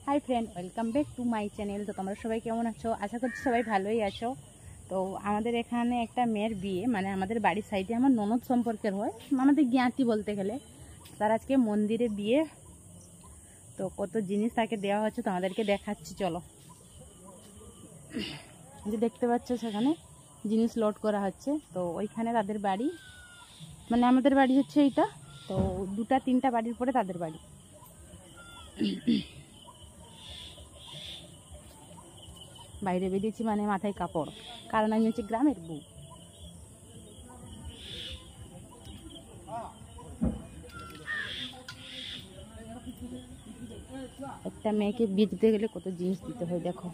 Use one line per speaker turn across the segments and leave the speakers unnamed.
Hi friend, welcome back to my channel. তো তোমরা সবাই কেমন আছো? আশা করছি সবাই ভালোই আছো। তো আমাদের এখানে একটা মেয়ের বিয়ে, মানে আমাদের বাড়ির সাইডে আমার ননদ সম্পর্কের হয়, আমাদের জ্ঞাতি বলতে গেলে। তার আজকে মন্দিরে বিয়ে, তো কত জিনিস তাকে দেওয়া হচ্ছে তোমাদেরকে দেখাচ্ছি, চলো। যে দেখতে পাচ্ছ সেখানে জিনিস লোড করা হচ্ছে। তো ওইখানে তাদের বাড়ি, মানে আমাদের বাড়ি হচ্ছে এইটা, তো 2-3টা বাড়ির পরে তাদের বাড়ি। বাইরে বেরিয়েছি মানে মাথায় কাপড়, কারণ আমি হচ্ছে গ্রামের বউ। একটা মেয়েকে বিয়ে দিতে গেলে কত জিনিস দিতে হয় দেখো।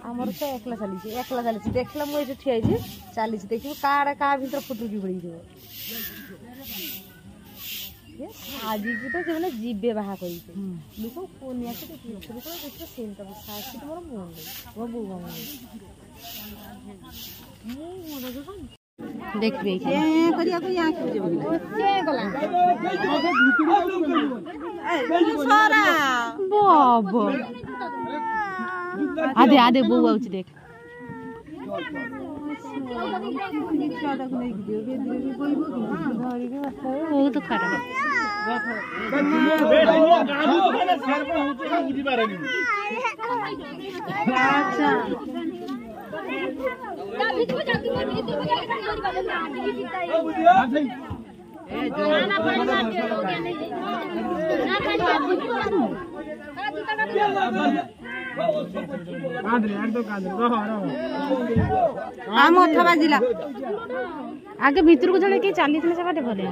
আমার তো একলা চালিয়েছি দেখলাম ওই যে ঠিক আছে চালিয়েছি, দেখি কার ভিতরে ফুটুকি পড়িয়ে দেবো। আজি তো মানে জিভে বাহা করেছে লোক কোন আছে দেখি ছবি করে দেখতে সেনটা সাথে তোমার মন নেই, তোমার বউ মন নেই দেখবে আদে আদে বউ আউছি দেখ। বউ তো খারাপ। আচ্ছা आगे भीतर को जड़े कि 40 में से काटे भले।